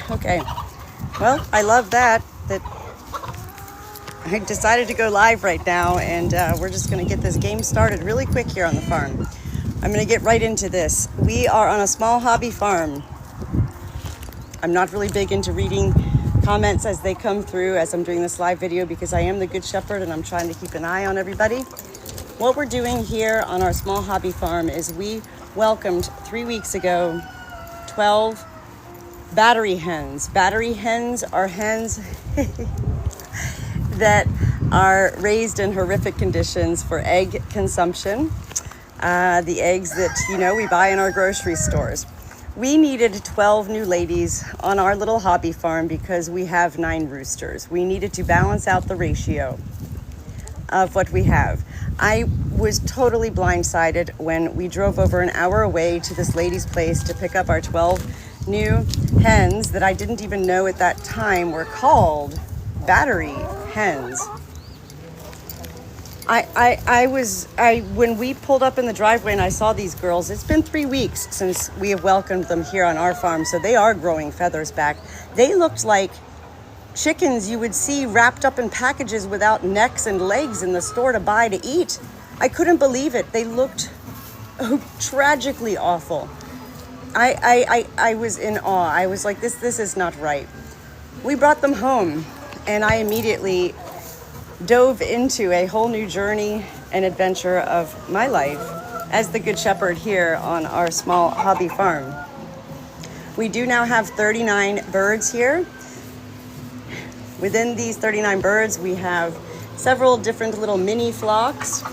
Okay. Well, I love that I decided to go live right now, and we're just going to get this game started really quick here on the farm. I'm going to get right into this. We are on a small hobby farm. I'm not really big into reading comments as they come through as I'm doing this live video because I am the Good Shepherd and I'm trying to keep an eye on everybody. What we're doing here on our small hobby farm is we welcomed 3 weeks ago 12 battery hens. Battery hens are hens that are raised in horrific conditions for egg consumption. The eggs that, we buy in our grocery stores. We needed 12 new ladies on our little hobby farm because we have 9 roosters. We needed to balance out the ratio of what we have. I was totally blindsided when we drove over an hour away to this lady's place to pick up our 12 new hens that I didn't even know at that time were called battery hens. When we pulled up in the driveway and I saw these girls, it's been 3 weeks since we have welcomed them here on our farm, so they are growing feathers back. They looked like chickens you would see wrapped up in packages without necks and legs in the store to buy to eat. I couldn't believe it. They looked tragically awful. I was in awe. I was like, this is not right. We brought them home, and I immediately dove into a whole new journey and adventure of my life as the Good Shepherd here on our small hobby farm. We do now have 39 birds here. Within these 39 birds, we have several different little mini flocks.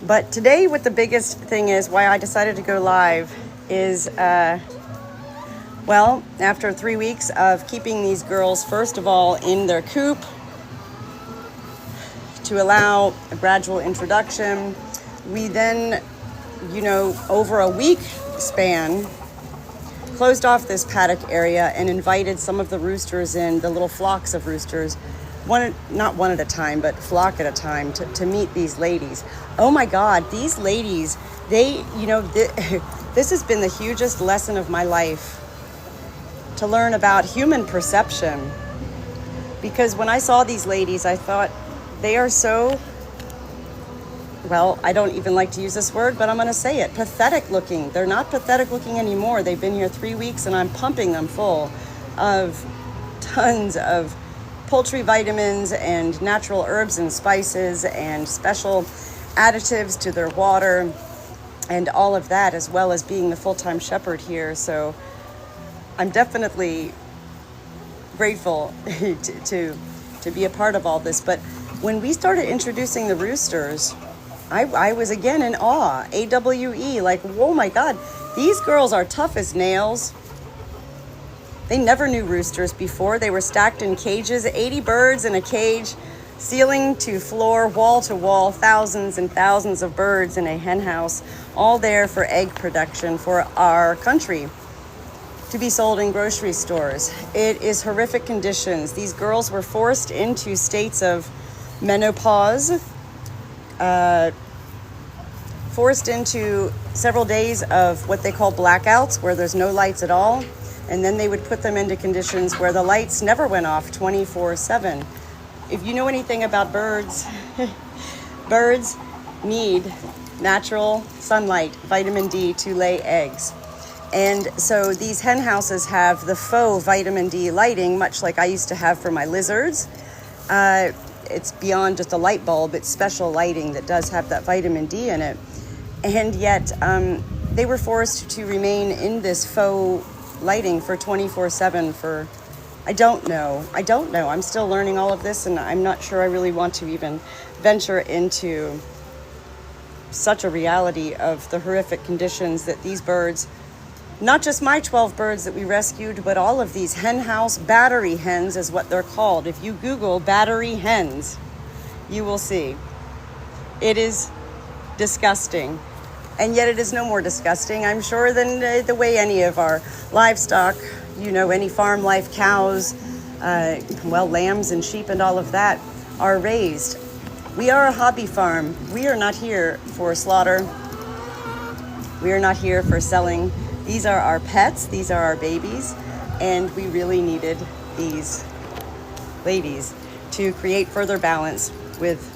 But today, what the biggest thing is, why I decided to go live is, after 3 weeks of keeping these girls, first of all, in their coop to allow a gradual introduction, we then, over a week span, closed off this paddock area and invited some of the roosters in, the little flocks of roosters, not one at a time, but flock at a time, to meet these ladies. Oh my God, these ladies, this has been the hugest lesson of my life, to learn about human perception. Because when I saw these ladies, I thought they are so, I don't even like to use this word, but I'm going to say it, pathetic looking. They're not pathetic looking anymore. They've been here 3 weeks and I'm pumping them full of tons of poultry vitamins and natural herbs and spices and special additives to their water and all of that, as well as being the full-time shepherd here. So I'm definitely grateful to be a part of all this. But when we started introducing the roosters, I was again in awe. AWE, like, oh my God, these girls are tough as nails. They never knew roosters before. They were stacked in cages, 80 birds in a cage, ceiling to floor, wall to wall, thousands and thousands of birds in a hen house, all there for egg production for our country to be sold in grocery stores. It is horrific conditions. These girls were forced into states of menopause, forced into several days of what they call blackouts, where there's no lights at all, and then they would put them into conditions where the lights never went off 24/7. If you know anything about birds, birds need natural sunlight, vitamin D, to lay eggs. And so these hen houses have the faux vitamin D lighting, much like I used to have for my lizards. It's beyond just a light bulb. It's special lighting that does have that vitamin D in it. And yet they were forced to remain in this faux lighting for 24/7 for, I don't know. I'm still learning all of this, and I'm not sure I really want to even venture into such a reality of the horrific conditions that these birds, not just my 12 birds that we rescued, but all of these hen house battery hens is what they're called. If you Google battery hens, you will see. It is disgusting. And yet it is no more disgusting, I'm sure, than the way any of our livestock, any farm life cows, lambs and sheep and all of that are raised. We are a hobby farm. We are not here for slaughter. We are not here for selling. These are our pets. These are our babies. and we really needed these ladies to create further balance with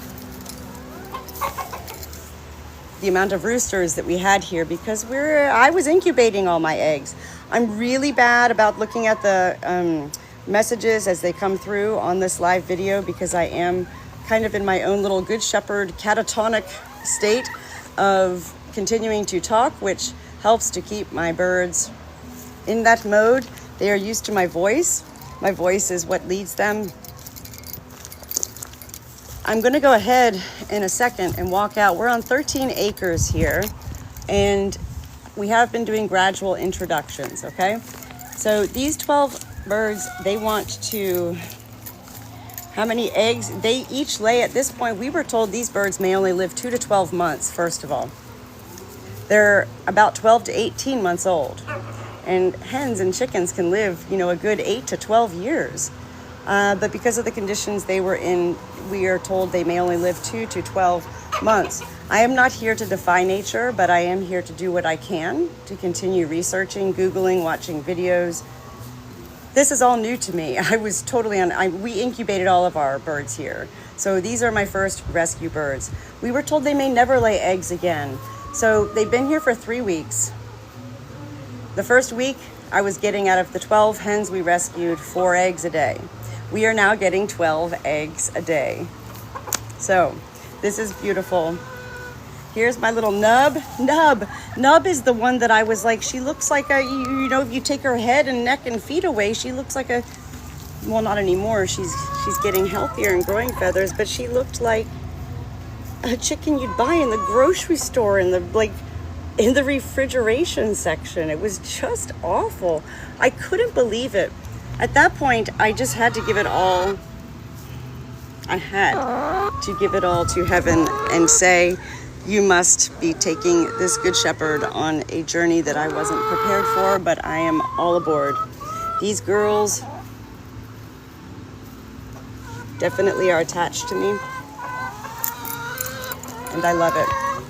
the amount of roosters that we had here, because I was incubating all my eggs. I'm really bad about looking at the messages as they come through on this live video, because I am kind of in my own little Good Shepherd catatonic state of continuing to talk, which helps to keep my birds in that mode. They are used to my voice. My voice is what leads them. I'm going to go ahead in a second and walk out. We're on 13 acres here, and we have been doing gradual introductions, okay? So these 12 birds, they want to, how many eggs? They each lay, at this point, we were told these birds may only live 2 to 12 months, first of all. They're about 12 to 18 months old. And hens and chickens can live, a good 8 to 12 years. But because of the conditions they were in, we are told they may only live 2 to 12 months. I am not here to defy nature, but I am here to do what I can to continue researching, Googling, watching videos. This is all new to me. I was totally we incubated all of our birds here. So these are my first rescue birds. We were told they may never lay eggs again. So they've been here for 3 weeks. The first week, I was getting out of the 12 hens we rescued 4 eggs a day. We are now getting 12 eggs a day. So this is beautiful. Here's my little Nub. Nub is the one that I was like, she looks like a, if you take her head and neck and feet away, she looks like a, well, not anymore. She's getting healthier and growing feathers, but she looked like a chicken you'd buy in the grocery store in the refrigeration section. It was just awful. I couldn't believe it. At that point, I just had to give it all. I had to give it all to heaven and say, you must be taking this Good Shepherd on a journey that I wasn't prepared for, but I am all aboard. These girls definitely are attached to me, and I love it.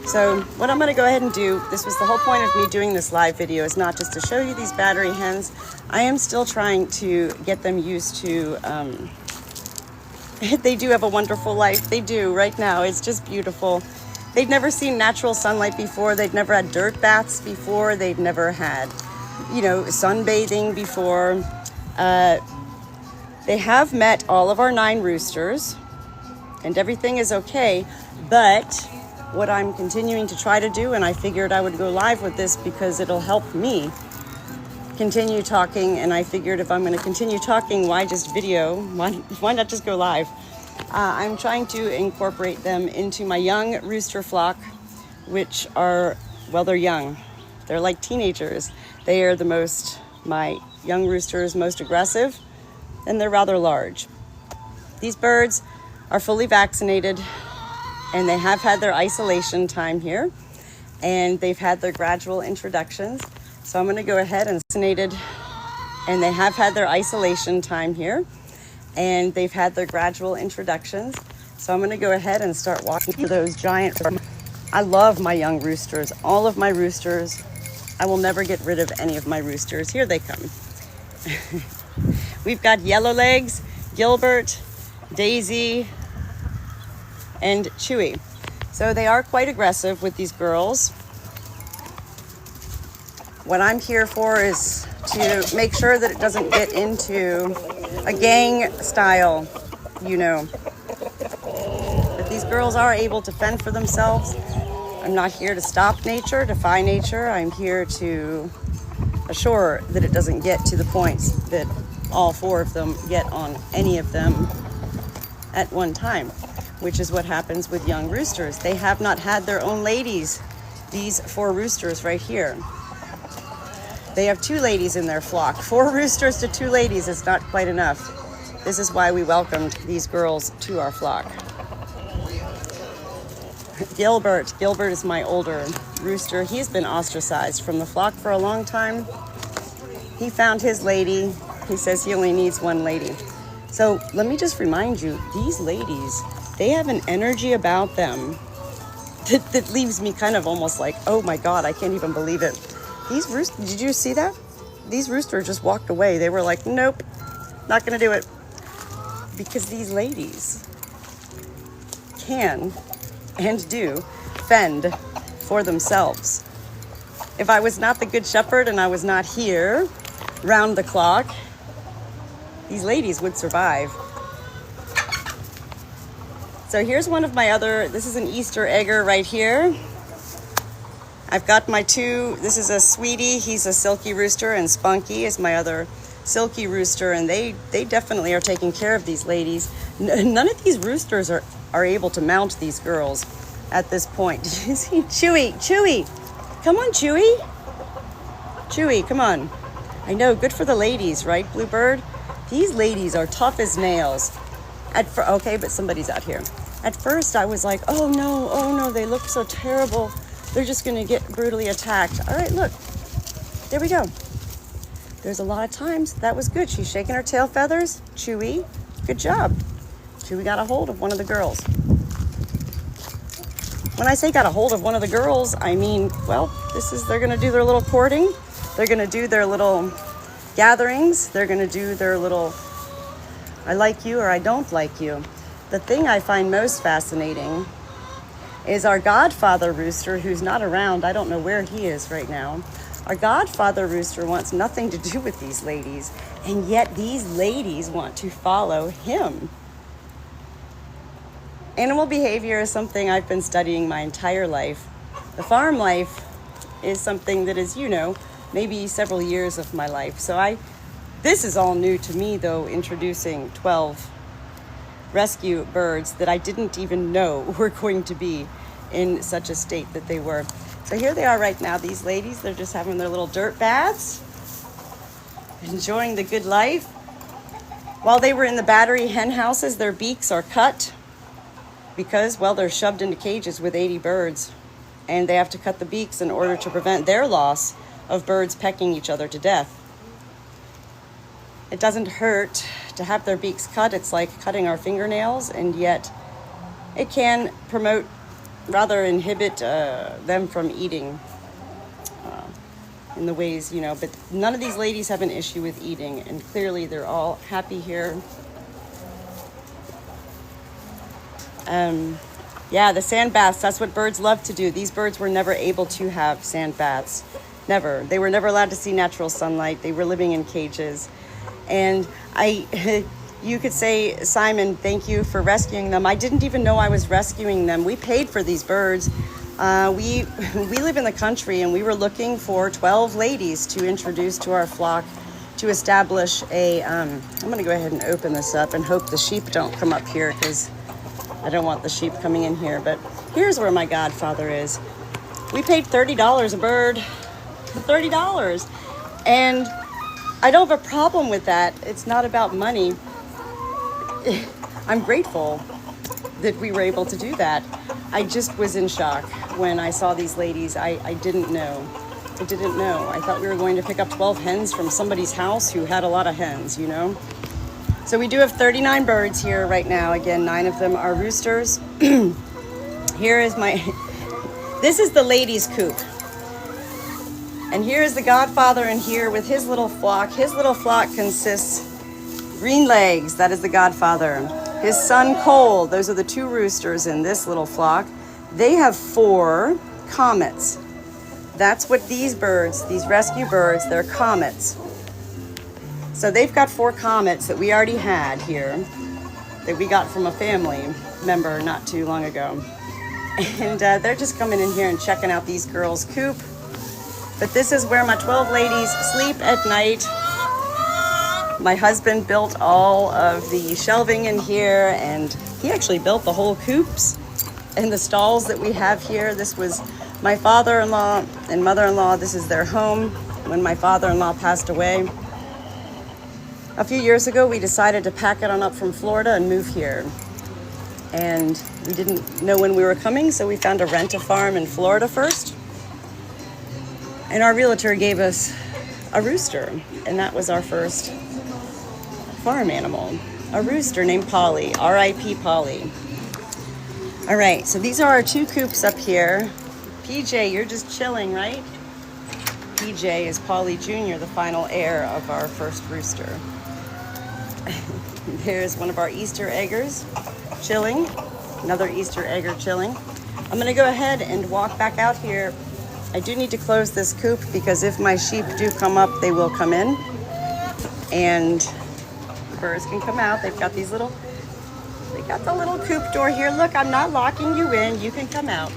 So what I'm going to go ahead and do, this was the whole point of me doing this live video, is not just to show you these battery hens. I am still trying to get them used to, they do have a wonderful life. They do right now. It's just beautiful. They've never seen natural sunlight before. They've never had dirt baths before. They've never had, sunbathing before. They have met all of our 9 roosters, and everything is okay. But what I'm continuing to try to do, and I figured I would go live with this because it'll help me continue talking, and I figured if I'm going to continue talking, why just video? Why not just go live? I'm trying to incorporate them into my young rooster flock, which are, well, they're young. They're like teenagers. They are my young roosters, most aggressive, and they're rather large. These birds are fully vaccinated, and they have had their isolation time here, and they've had their gradual introductions. So I'm going to go ahead and vaccinated, and they have had their isolation time here, and they've had their gradual introductions. So I'm going to go ahead and start walking through those giant. I love my young roosters, all of my roosters. I will never get rid of any of my roosters. Here they come. We've got Yellowlegs, Gilbert, Daisy, and Chewy. So they are quite aggressive with these girls. What I'm here for is to make sure that it doesn't get into a gang style, But these girls are able to fend for themselves. I'm not here to stop nature, defy nature. I'm here to assure that it doesn't get to the points that all 4 of them get on any of them at one time, which is what happens with young roosters. They have not had their own ladies, these 4 roosters right here. They have 2 ladies in their flock. 4 roosters to 2 ladies is not quite enough. This is why we welcomed these girls to our flock. Gilbert is my older rooster. He's been ostracized from the flock for a long time. He found his lady. He says he only needs 1 lady. So let me just remind you, these ladies, they have an energy about them that leaves me kind of almost like, oh my God, I can't even believe it. These roosters, did you see that? these roosters just walked away. They were like, nope, not gonna do it. Because these ladies can and do fend for themselves. If I was not the good shepherd and I was not here round the clock, these ladies would survive. So here's one of my other, this is an Easter egger right here. I've got my two, this is a Sweetie, he's a silky rooster, and Spunky is my other silky rooster, and they definitely are taking care of these ladies. None of these roosters are able to mount these girls at this point. Did you see Chewy? Come on, Chewy, come on. I know, good for the ladies, right, Bluebird? These ladies are tough as nails. Okay, but somebody's out here. At first, I was like, oh no, they look so terrible. They're just gonna get brutally attacked. All right, look, there we go. There's a lot of times, that was good. She's shaking her tail feathers. Chewy, good job. Chewy got a hold of one of the girls. When I say got a hold of one of the girls, I mean, well, they're gonna do their little courting. They're gonna do their little gatherings. They're gonna do their little, I like you or I don't like you. The thing I find most fascinating is our godfather rooster, who's not around. I don't know where he is right now. Our godfather rooster wants nothing to do with these ladies, and yet these ladies want to follow him. Animal behavior is something I've been studying my entire life. The farm life is something that is, maybe several years of my life. So this is all new to me, though, introducing 12 rescue birds that I didn't even know were going to be in such a state that they were. So here they are right now, these ladies. They're just having their little dirt baths, enjoying the good life. While they were in the battery hen houses, their beaks are cut because, well, they're shoved into cages with 80 birds, and they have to cut the beaks in order to prevent their loss of birds pecking each other to death. It doesn't hurt to have their beaks cut. It's like cutting our fingernails, and yet it can inhibit them from eating in the ways, but none of these ladies have an issue with eating, and clearly they're all happy here. The sand baths, that's what birds love to do. These birds were never able to have sand baths. Never. They were never allowed to see natural sunlight. They were living in cages. And you could say, Simon, thank you for rescuing them. I didn't even know I was rescuing them. We paid for these birds. We live in the country, and we were looking for 12 ladies to introduce to our flock to establish I'm going to go ahead and open this up and hope the sheep don't come up here, because I don't want the sheep coming in here. But here's where my godfather is. We paid $30 a bird. $30. And I don't have a problem with that. It's not about money. I'm grateful that we were able to do that. I just was in shock when I saw these ladies. I didn't know. I thought we were going to pick up 12 hens from somebody's house who had a lot of hens, So we do have 39 birds here right now. Again, 9 of them are roosters. Here is this is the ladies' coop. And here is the godfather in here with his little flock. His little flock consists Green Legs, that is the godfather. His son Cole, those are the 2 roosters in this little flock. They have 4 comets. That's what these birds, these rescue birds, they're comets. So they've got 4 comets that we already had here, that we got from a family member not too long ago. And they're just coming in here and checking out these girls' coop. But this is where my 12 ladies sleep at night. My husband built all of the shelving in here, and he actually built the whole coops and the stalls that we have here. This was my father-in-law and mother-in-law. This is their home when my father-in-law passed away. A few years ago, we decided to pack it on up from Florida and move here. And we didn't know when we were coming, so we found a rent-a-farm in Florida first. And our realtor gave us a rooster, and that was our first farm animal, a rooster named Polly, R.I.P. Polly. All right, so these are our 2 coops up here. PJ, you're just chilling, right? PJ is Polly Jr., the final heir of our first rooster. There's one of our Easter eggers chilling, another Easter egger chilling. I'm gonna go ahead and walk back out here. I do need to close this coop because if my sheep do come up, they will come in and the birds can come out. They've got these little, they got the little coop door here. Look, I'm not locking you in, you can come out.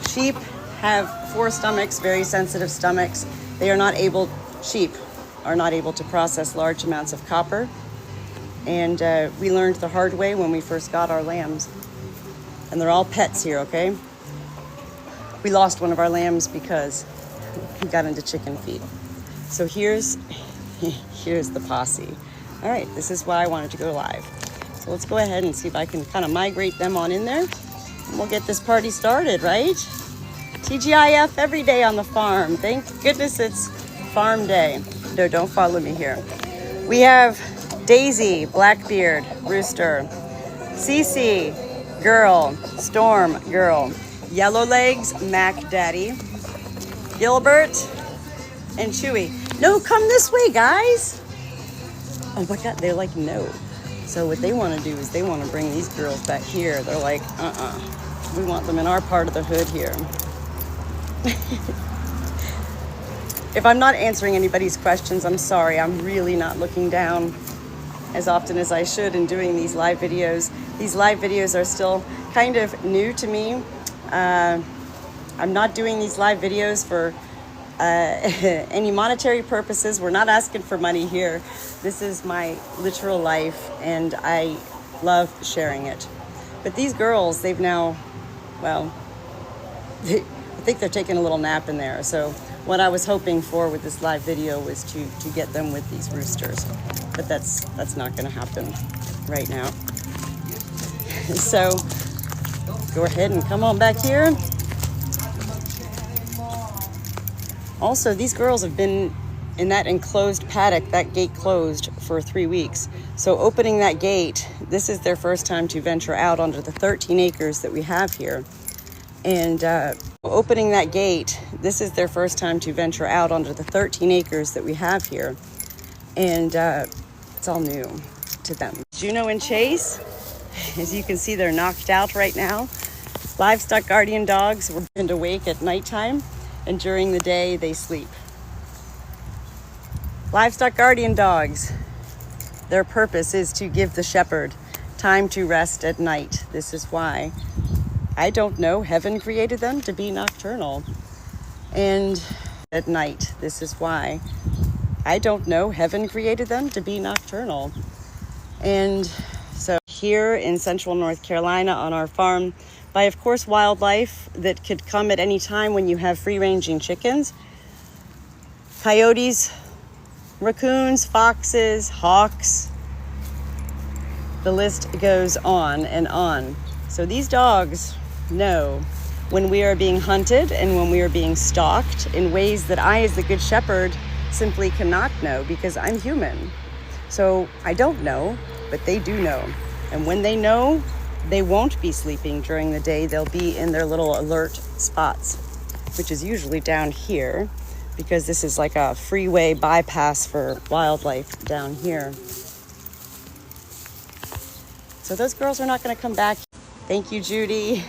Sheep have 4 stomachs, very sensitive stomachs. They are not able, sheep are not able to process large amounts of copper. And we learned the hard way when we first got our lambs. And they're all pets here, okay? We lost one of our lambs because he got into chicken feed. So here's the posse. All right, this is why I wanted to go live. So let's go ahead and see if I can kind of migrate them on in there. And we'll get this party started, right? TGIF every day on the farm. Thank goodness it's farm day. No, don't follow me here. We have Daisy, Blackbeard, Rooster, Cece, Girl, Storm, Girl, Yellowlegs, Mac Daddy, Gilbert, and Chewy. No, come this way, guys. Oh my God, they're like, no. So what they want to do is they want to bring these girls back here. They're like, we want them in our part of the hood here. If I'm not answering anybody's questions, I'm sorry. I'm really not looking down as often as I should in doing these live videos. These live videos are still kind of new to me. I'm not doing these live videos for any monetary purposes. We're not asking for money here. This is my literal life and I love sharing it. But these girls, they've now, well, I think they're taking a little nap in there. So what I was hoping for with this live video was to get them with these roosters. But that's not gonna happen right now. So go ahead and come on back here. Also, these girls have been in that enclosed paddock, that gate closed for 3 weeks. So opening that gate, this is their first time to venture out onto the 13 acres that we have here. And opening that gate, this is their first time to venture out onto the 13 acres that we have here. And it's all new to them. Juno and Chase, as you can see, they're knocked out right now. Livestock guardian dogs were kept awake at nighttime, and during the day they sleep. Livestock guardian dogs, their purpose is to give the shepherd time to rest at night. This is why, I don't know, heaven created them to be nocturnal. And at night, this is why, I don't know, heaven created them to be nocturnal. And so here in central North Carolina on our farm, by of course wildlife that could come at any time when you have free-ranging chickens, coyotes, raccoons, foxes, hawks, the list goes on and on. So these dogs know when we are being hunted and when we are being stalked in ways that I, as the Good Shepherd, simply cannot know because I'm human. So I don't know, but they do know. And when they know, they won't be sleeping during the day. They'll be in their little alert spots, which is usually down here because this is like a freeway bypass for wildlife down here. So those girls are not going to come back. Thank you, Judy.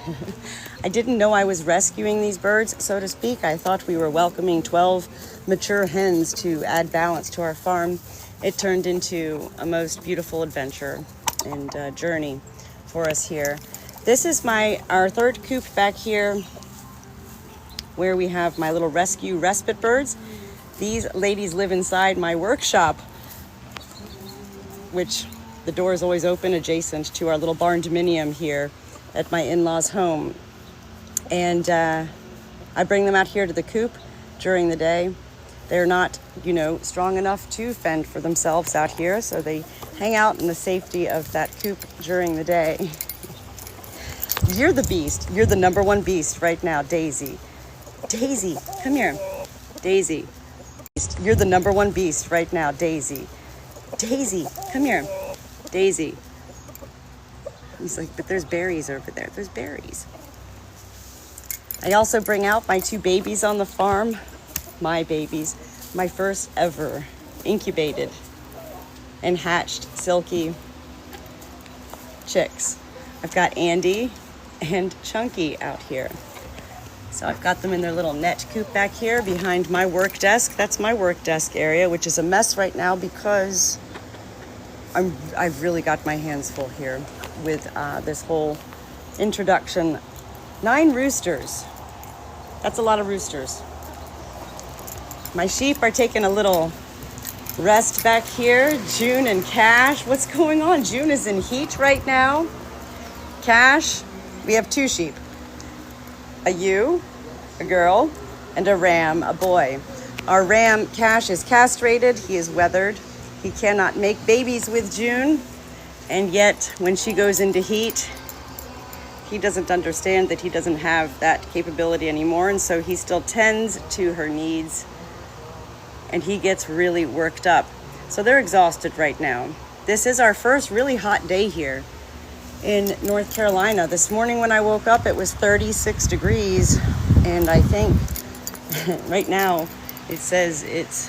I didn't know I was rescuing these birds, so to speak. I thought we were welcoming 12 mature hens to add balance to our farm. It turned into a most beautiful adventure and journey for us here. This is our third coop back here where we have my little rescue respite birds. These ladies live inside my workshop, which the door is always open adjacent to our little barn dominium here at my in-laws' home. And I bring them out here to the coop during the day. They're not, strong enough to fend for themselves out here, so they hang out in the safety of that coop during the day. You're the beast. You're the number one beast right now, Daisy. Daisy, come here. Daisy. You're the number one beast right now, Daisy. Daisy, come here. Daisy. He's like, but there's berries over there. There's berries. I also bring out my 2 babies on the farm, my babies, my first ever incubated and hatched silky chicks. I've got Andy and Chunky out here. So I've got them in their little net coop back here behind my work desk. That's my work desk area, which is a mess right now because I've really got my hands full here with this whole introduction. 9 roosters. That's a lot of roosters. My sheep are taking a little rest back here. June and Cash. What's going on? June is in heat right now. Cash, we have 2 sheep. A ewe, a girl, and a ram, a boy. Our ram, Cash, is castrated. He is weathered. He cannot make babies with June. And yet, when she goes into heat, he doesn't understand that he doesn't have that capability anymore. And so he still tends to her needs. And he gets really worked up. So they're exhausted right now. This is our first really hot day here in North Carolina. This morning when I woke up, it was 36 degrees. And I think right now it says it's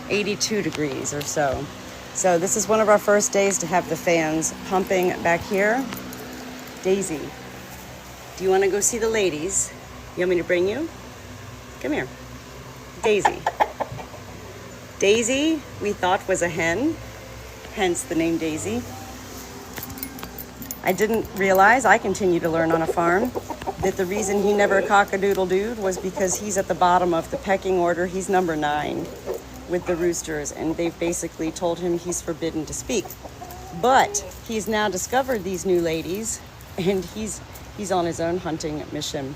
82 degrees or so. So this is one of our first days to have the fans pumping back here. Daisy, do you want to go see the ladies? You want me to bring you? Come here. Daisy. Daisy, we thought was a hen, hence the name Daisy. I didn't realize, I continue to learn on a farm, that the reason he never cock-a-doodle-dooed was because he's at the bottom of the pecking order. He's number 9 with the roosters, and they've basically told him he's forbidden to speak. But he's now discovered these new ladies, and he's on his own hunting mission.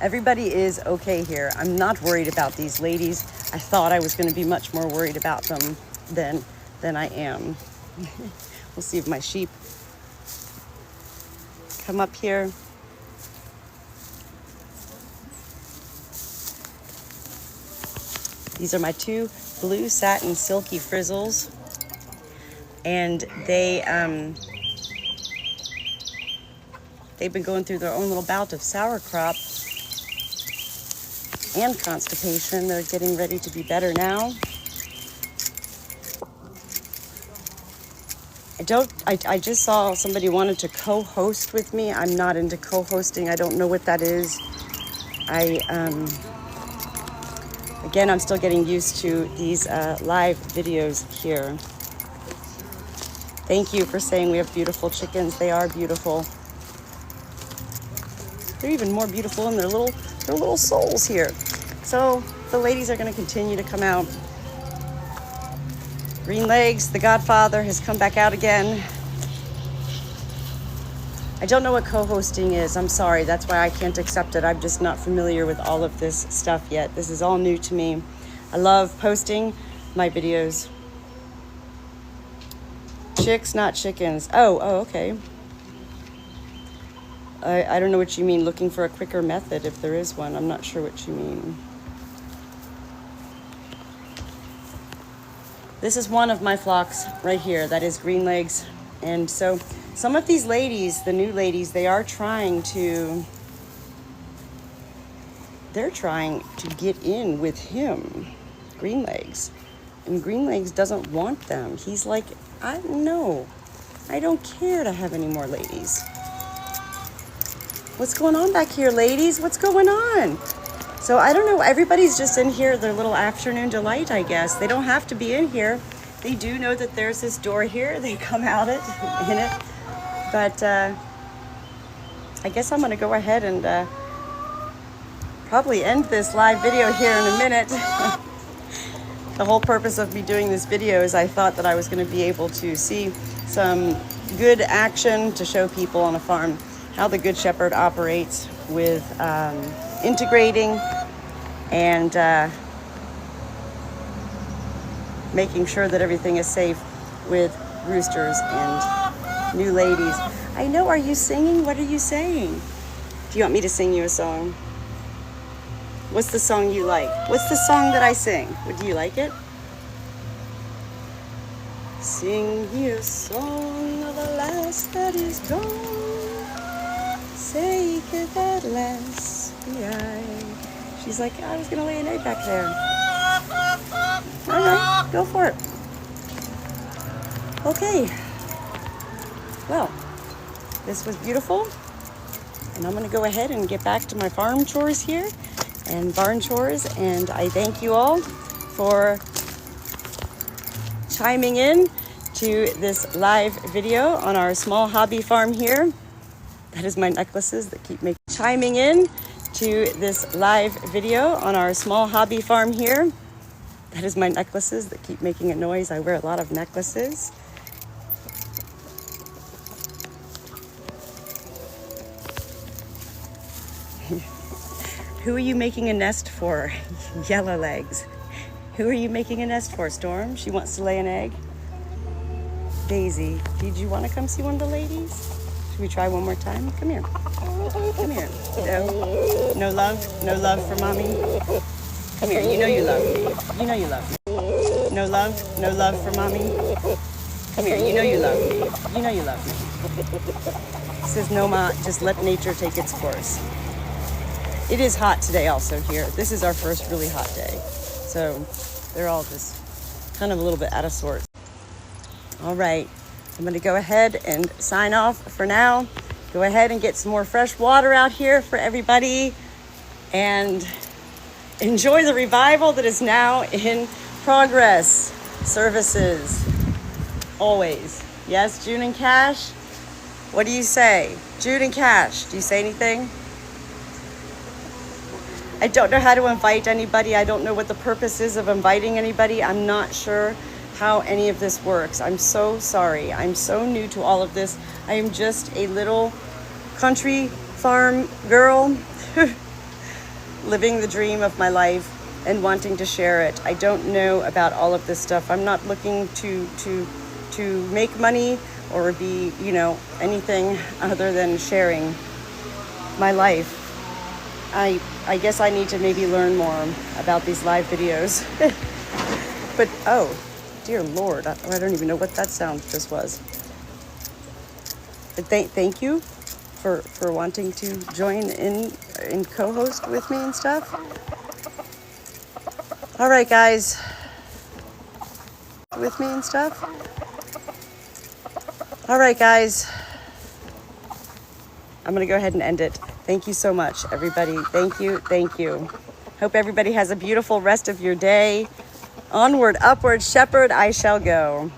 Everybody is okay here. I'm not worried about these ladies. I thought I was going to be much more worried about them than I am. We'll see if my sheep come up here. These are my 2 blue satin silky frizzles, and they've been going through their own little bout of sauerkraut and constipation. They're getting ready to be better now. I just saw somebody wanted to co-host with me. I'm not into co-hosting. I don't know what that is. Again, I'm still getting used to these live videos here. Thank you for saying we have beautiful chickens. They are beautiful. They're even more beautiful in their little souls here. So the ladies are going to continue to come out. Green Legs, the Godfather, has come back out again. I don't know what co-hosting is. I'm sorry. That's why I can't accept it. I'm just not familiar with all of this stuff yet. This is all new to me. I love posting my videos. Chicks, not chickens. Oh, okay. I don't know what you mean, looking for a quicker method, if there is one. I'm not sure what you mean. This is one of my flocks right here. That is Green Legs. And so some of these ladies, the new ladies, they're trying to get in with him, Green Legs. And Green Legs doesn't want them. He's like, I don't care to have any more ladies. What's going on back here, ladies? What's going on? So I don't know. Everybody's just in here, their little afternoon delight, I guess. They don't have to be in here. They do know that there's this door here. They come out in it. But I guess I'm going to go ahead and probably end this live video here in a minute. The whole purpose of me doing this video is I thought that I was going to be able to see some good action to show people on a farm how the Good Shepherd operates with integrating and making sure that everything is safe with roosters and new ladies. I know, are you singing? What are you saying? Do you want me to sing you a song? What's the song you like? What's the song that I sing? Would you like it? Sing ye a song of the lass that is gone. Say that lass be I. She's like, I was gonna lay an egg back there. All right, go for it. Okay. Well, this was beautiful. And I'm gonna go ahead and get back to my farm chores here and barn chores. And I thank you all for chiming in to this live video on our small hobby farm here. That is my necklaces that keep making chiming in to this live video on our small hobby farm here. That is my necklaces that keep making a noise. I wear a lot of necklaces. Who are you making a nest for? Yellow legs. Who are you making a nest for, Storm? She wants to lay an egg. Daisy, did you want to come see one of the ladies? Should we try one more time? Come here. Come here. No, no love? No love for mommy? Come here. You know you love me. You know you love me. No love? No love for mommy? Come here. You know you love me. You know you love me. Says no, Ma, just let nature take its course. It is hot today also here. This is our first really hot day. So they're all just kind of a little bit out of sorts. All right, I'm gonna go ahead and sign off for now. Go ahead and get some more fresh water out here for everybody and enjoy the revival that is now in progress. Services, always. Yes, June and Cash? What do you say? June and Cash, do you say anything? I don't know how to invite anybody. I don't know what the purpose is of inviting anybody. I'm not sure how any of this works. I'm so sorry. I'm so new to all of this. I am just a little country farm girl living the dream of my life and wanting to share it. I don't know about all of this stuff. I'm not looking to make money or be, anything other than sharing my life. I guess I need to maybe learn more about these live videos. But, oh, dear Lord, I don't even know what that sound just was. But thank you for wanting to join in and co-host with me and stuff. All right, guys. With me and stuff. All right, guys. I'm going to go ahead and end it. Thank you so much, everybody. Thank you. Thank you. Hope everybody has a beautiful rest of your day. Onward, upward, shepherd, I shall go.